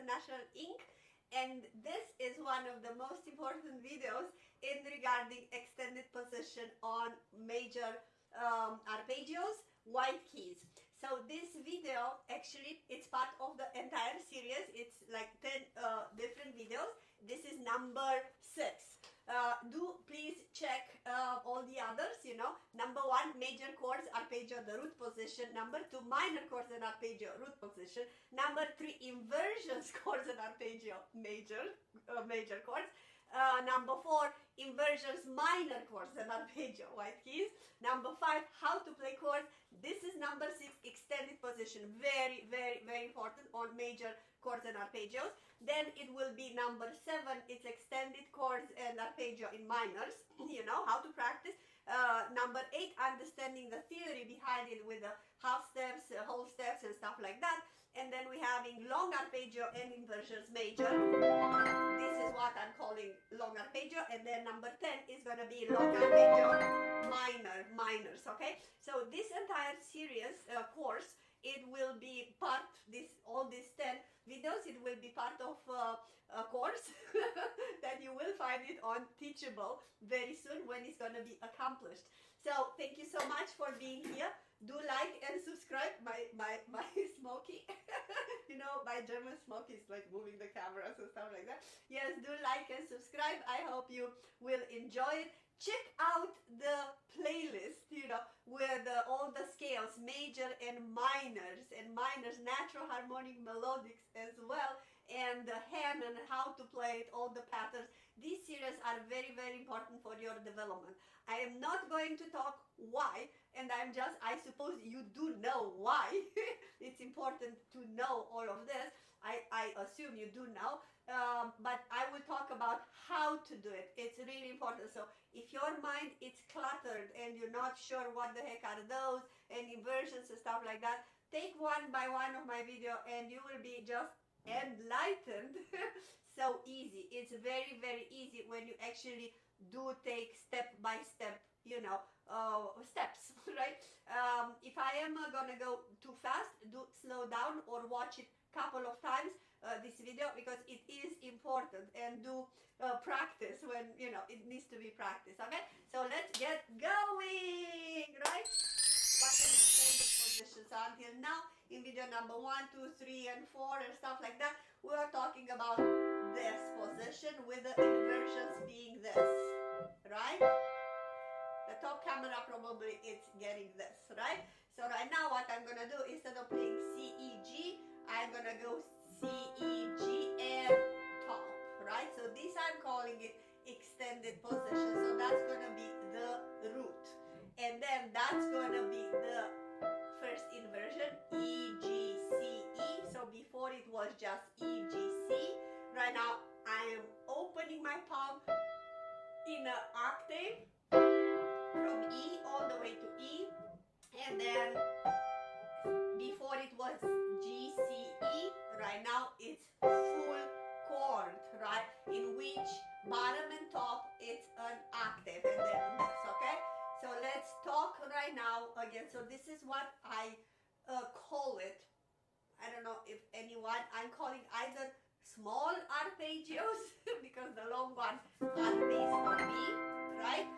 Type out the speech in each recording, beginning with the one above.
International Inc. And this is one of the most important videos in regarding extended position on major arpeggios, white keys. So this video, actually, it's part of the entire series. It's like 10 different videos. This is number 6. Do please check all the others, you know. Number 1, major chords, arpeggio, the root position. Number 2, minor chords and arpeggio, root position. Number 3, inversions, chords and arpeggio, major chords. Number 4, inversions, minor chords and arpeggio, white keys. Number 5, how to play chords. This is number 6, extended position, very, very, very important on major chords and arpeggios. Then it will be number 7, it's extended chords and arpeggio in minors, you know, how to practice. Number 8, understanding the theory behind it with the half steps, whole steps and stuff like that. And then we're having long arpeggio and inversions major. This is what I'm calling long arpeggio. And then number 10 is going to be long arpeggio minors, okay? So this entire series course, it will be part, all these 10 videos, it will be part of a course that you will find it on Teachable very soon when it's going to be accomplished. So thank you so much for being here. Do like and subscribe. My Smokey, you know, my German Smokey is like moving the cameras and stuff like that. Yes, do like and subscribe. I hope you will enjoy it. Check out the playlist, you know, with all the scales, major and minors, natural harmonic melodics as well, and the hand and how to play it, all the patterns. These series are very, very important for your development. I am not going to talk why, and I suppose you do know why. It's important to know all of this. I assume you do know, but I will talk about how to do it. It's really important. So if your mind is cluttered and you're not sure what the heck are those and inversions and stuff like that, take one by one of my video and you will be just enlightened. So easy. It's very, very easy when you actually do take step by step, you know, steps, right? If I am gonna go too fast, do slow down or watch it couple of times, this video, because it is important, and do practice when, you know, it needs to be practiced, okay? So let's get going, right? What can we say the position? So until now, in video number 1, 2, 3, and 4 and stuff like that, we are talking about this position with the inversions being this, right? The top camera probably is getting this, right? So right now what I'm gonna do, instead of playing C, E, G, I'm gonna go C, E, G, and top, right? So this I'm calling it extended position. So that's gonna be the root. And then that's gonna be the first inversion, E, G, C, E. So before it was just E, G, C. Right now I am opening my palm in an octave from E all the way to E. And then before it was G, C, E, right now it's full chord, right? In which bottom and top it's an octave, and then this, okay? So let's talk right now again. So this is what I call it. I don't know if anyone, I'm calling either small arpeggios because the long ones are these for me, right?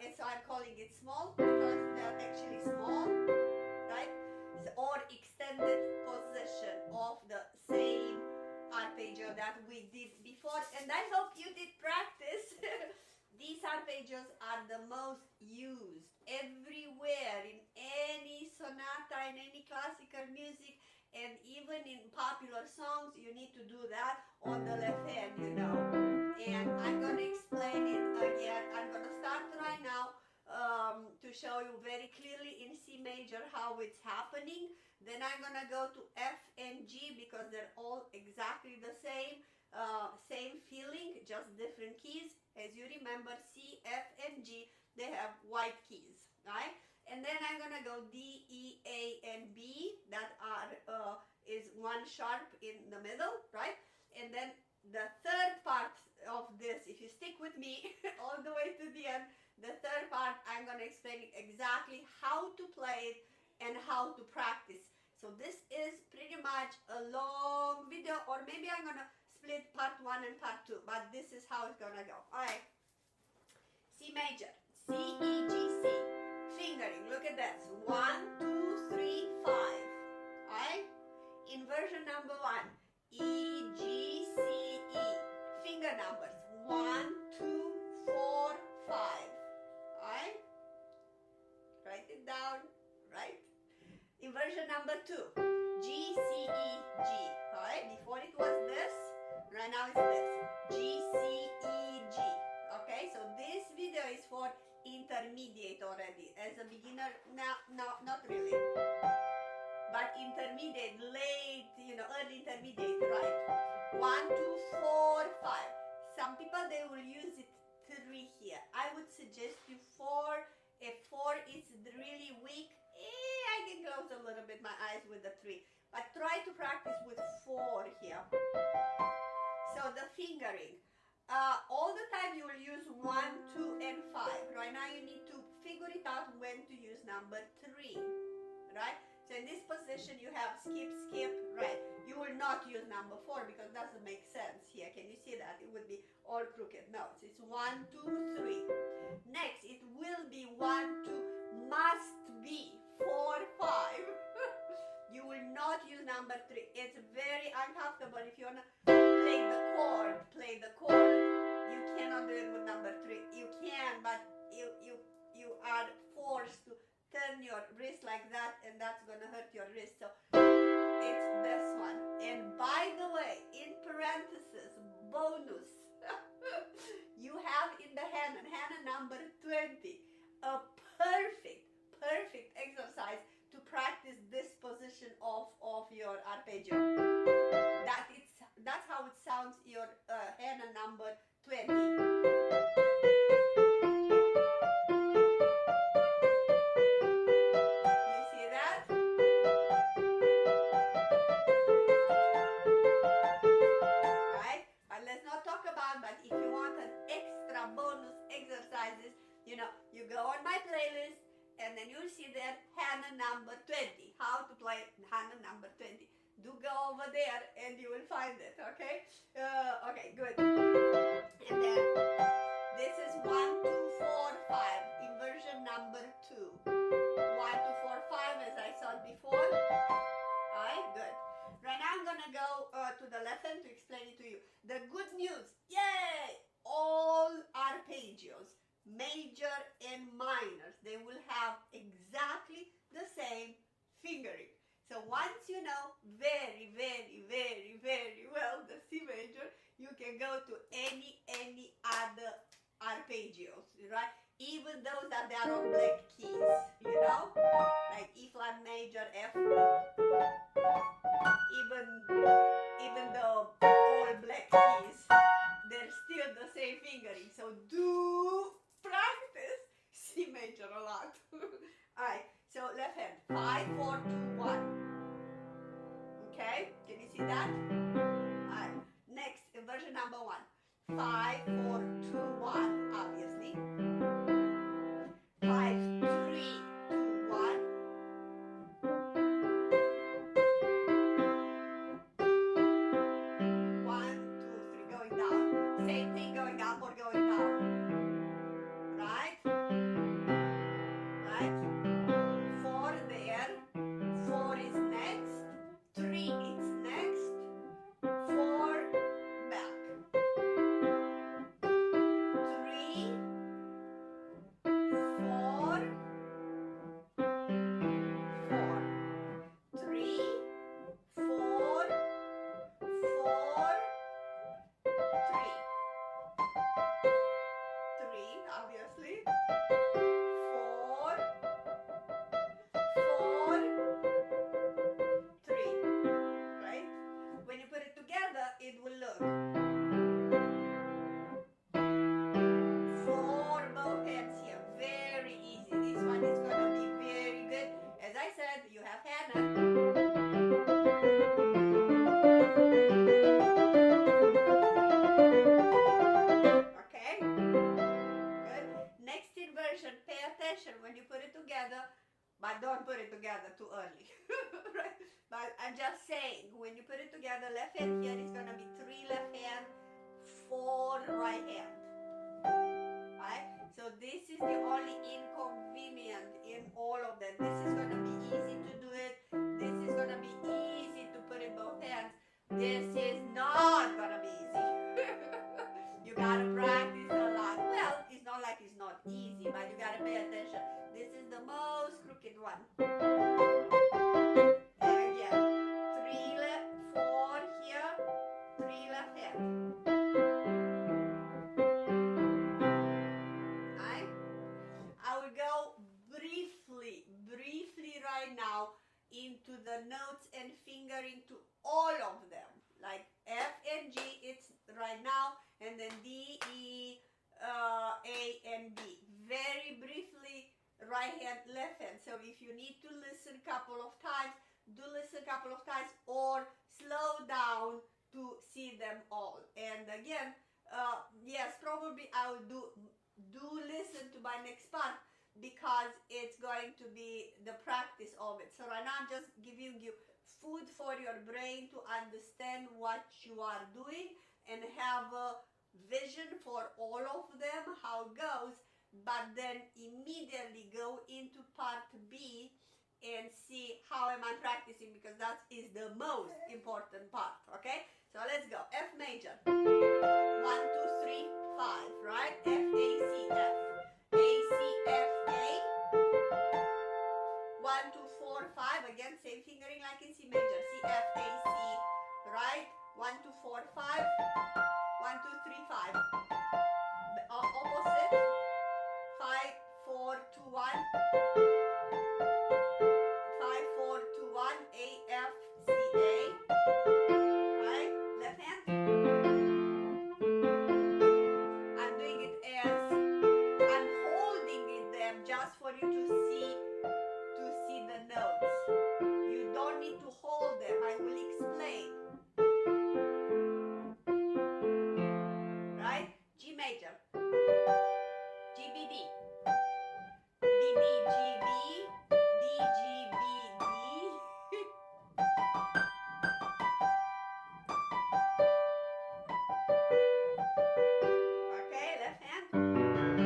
And so I'm calling it small because they're actually small, right? Or extended position of the same arpeggio that we did before. And I hope you did practice. These arpeggios are the most used everywhere, in any sonata, in any classical music, and even in popular songs. You need to do that on the left hand, you know. And I'm going to explain it again. I'm going to start right now to show you very clearly in C major how it's happening. Then I'm going to go to F and G because they're all exactly the same. Same feeling, just different keys. As you remember, C, F, and G, they have white keys, right? And then I'm going to go D, E, A, and B. That is one sharp in the middle, right? And then the third part of this, if you stick with me all the way to the end, the third part, I'm going to explain exactly how to play it and how to practice. So this is pretty much a long video, or maybe I'm gonna split part 1 and part 2, but this is how it's gonna go. Alright, C major, C, E, G, C, fingering, look at this, 1, 2, 3, 5, alright, inversion number 1, E, G, C, E, finger numbers, 1, 2, 4, 5, alright, write it down, right? Inversion number 2, G, C, E, G, alright, before it was this, right now it's this, G, C, E, G, okay, so this video is for intermediate already. As a beginner, no, not really, but intermediate, late, early intermediate, right? 1, 2, 4, 5. Some people, they will use it 3 here. I would suggest you 4. If 4 is really weak, I can close a little bit my eyes with the 3, but try to practice with 4 here. So the fingering, all the time you will use 1, 2, and 5. Right now you need to figure it out when to use number 3, right? So in this position you have skip, skip, right? You will not use number 4 because it doesn't make sense here. Can you see that? It would be all crooked notes. It's 1, 2, 3. Next, it will be 1, 2, must be 4, 5. You will not use number 3. It's very uncomfortable if you wanna play the chord. You cannot do it with number 3. You can, but you are forced to turn your wrist like that, and that's gonna hurt your wrist. So it's this one. And by the way, in parentheses, bonus, you have in the hand number 20, a perfect exercise to practice this position of your arpeggio. That's how it sounds, your hand number 20. You see that? Right? But let's not talk about, but if you want an extra bonus exercises, you go on my playlist, and then you'll see there hand number 20, how to play hand number 20. Do go over there and you will find it, okay? Okay, good. And then this is 1, 2, 4, 5, inversion number 2. 1, 2, 4, 5, as I saw before. Alright, good. Right now I'm gonna go to the left hand to explain it to you. The good news, yay! All arpeggios, major and minors, they will have exactly the same fingering. So once you know very well the C major, you can go to any other arpeggios, right? Even those that they are on black keys, like E flat major, F, even though all black keys, they're still the same fingering. So do practice C major a lot. Alright, so left hand, 5, 4, 2, 1. Okay, can you see that? Alright, next, inversion number 1. 5, 4, 2, 1, obviously. 5, 3, 2, 1. 1, 2, 3, going down. Same thing, going up or going down. Right? Right? 4 there. 4 is next. 3 is next. 4 back. 3, 4, 4. 3, 4, 4, 3. 3, obviously. 4, 4, 3. Right? When you put it together, it will look 4 both hands here. Very easy. This one is going to be very good. As I said, you have Hannah. Okay? Good. Next inversion, pay attention when you put it together. but don't put it together too early. Right? But I'm just saying, when you put it together, left hand here is going to be 3 left hand, 4 right hand. Right? So this is the only inconvenient in all of them. This is going to be easy to do it. This is going to be easy to put in both hands. This is not going to be easy. You got to practice a lot. Well, it's not like it's not easy, but you got to pay attention. This is the most crooked one. And again, 3 left, 4 here, 3 left hand. I will go briefly right now into the notes and fingering to all of them. Like F and G, it's right now, and then D, E, A, and B. Very briefly, right hand, left hand. So if you need to listen a couple of times, do listen a couple of times, or slow down to see them all. And again, yes, probably I will do listen to my next part, because it's going to be the practice of it. So right now I'm just giving you food for your brain to understand what you are doing and have a vision for all of them, how it goes, but then immediately go into part B and see how am I practicing, because that is the most important part. Okay, so let's go. F major, 1, 2, 3, 5, right? F, A, C, F, A, C, F, A, 1, 2, 4, 5, again same fingering like in C major, C, F, A, C, right? 1, 2, 4, 5, 1, 2, 3, 5, opposite, 5, 4, 2, 1, 5, 4, 2, 1, A, F, C, A, right? Left hand. I'm doing it as I'm holding it them just for you to see the notes. You don't need to hold them. I will explain. Right? G major. G, B, D. B, D, G, B. D, G, B, D. Okay, left hand. D,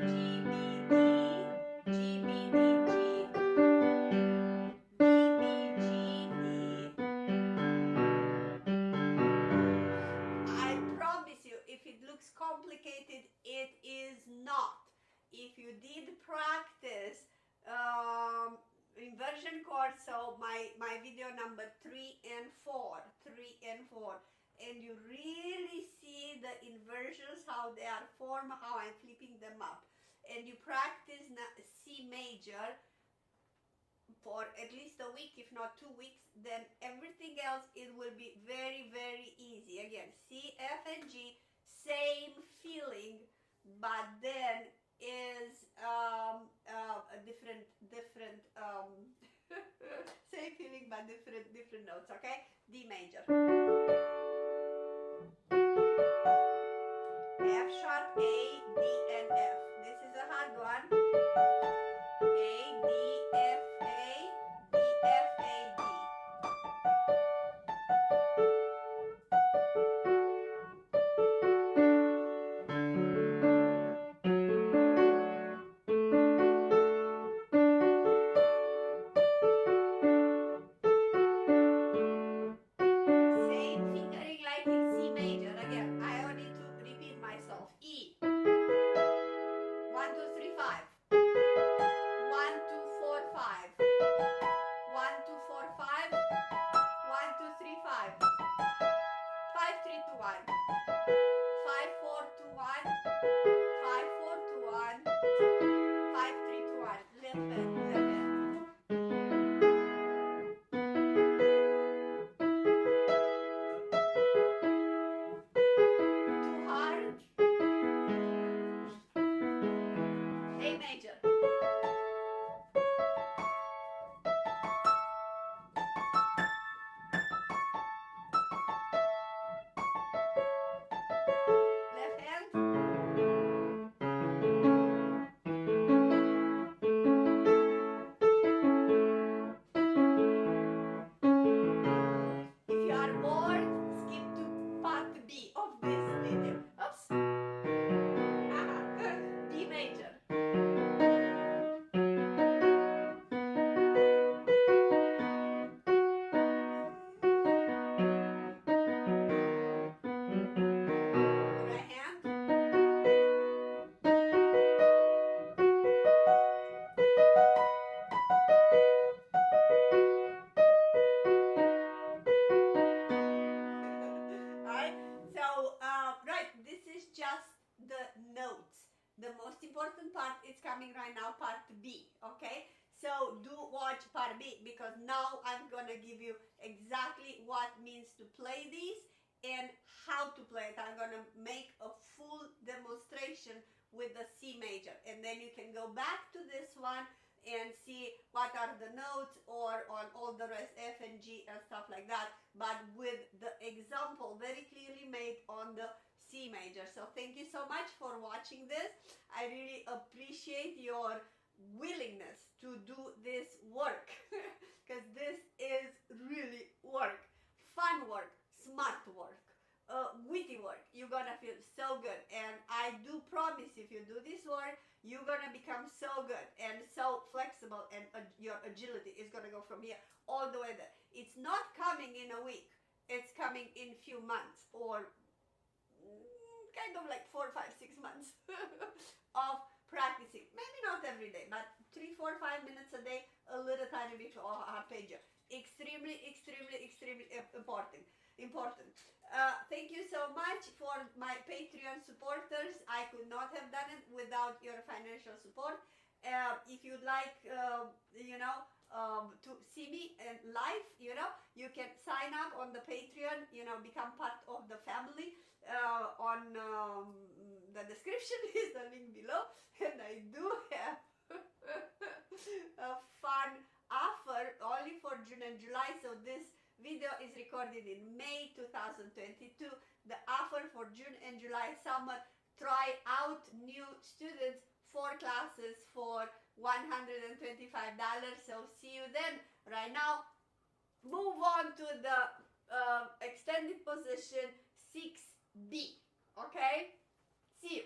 G, B, D. G, B, D, G. B, B, G, D. I promise you, if it looks complicated, it is not. If you did practice inversion chords, so my video number 3 and 4, and you really see the inversions, how they are formed, how I'm flipping them up, and you practice C major for at least a week, if not 2 weeks, then everything else, it will be very, very easy. Again, C, F, and G, same feeling, but then is a different same feeling but different notes. Okay, D major, F sharp, A, D, and F. This is a hard one. A, D, F, A, D, F, A, D. Same fingering like in C major. Again, I don't need to repeat myself. E, 1, 2, 3, 5. 1, 2, 4, 5. 1, 2, 4, 5. 1, 2, 3, 5. 5, 3, 2, 1. 5, 4, 2, 1. 5, 4, 2, 1. 5, 3, 2, 1. Left hand, left hand. Too hard. A major. Left hand. notes. The most important part is coming right now, part B, okay? So do watch part B, because now I'm gonna give you exactly what means to play these and how to play it. I'm gonna make a full demonstration with the C major, and then you can go back to this one and see what are the notes, or on all the rest, F and G and stuff like that, but with the example very clearly made on the C major. So thank you so much for watching this. I really appreciate your willingness to do this work, because this is really work, fun work, smart work, witty work. You're gonna feel so good, and I do promise, if you do this work, you're gonna become so good and so flexible, and your agility is gonna go from here all the way there. It's not coming in a week, it's coming in few months, or kind of like 4, 5, 6 months of practicing. Maybe not every day, but 3, 4, 5 minutes a day, a little tiny bit of arpeggio. Extremely, extremely, extremely important. Thank you so much for my Patreon supporters. I could not have done it without your financial support. If you'd like, to see me in live, you can sign up on the Patreon, become part of the family. On the description is the link below, and I do have a fun offer only for June and July. So this video is recorded in May 2022. The offer for June and July summer, try out new students, 4 classes for $125. So see you then. Right now, move on to the extended position 6B. Okay? See you.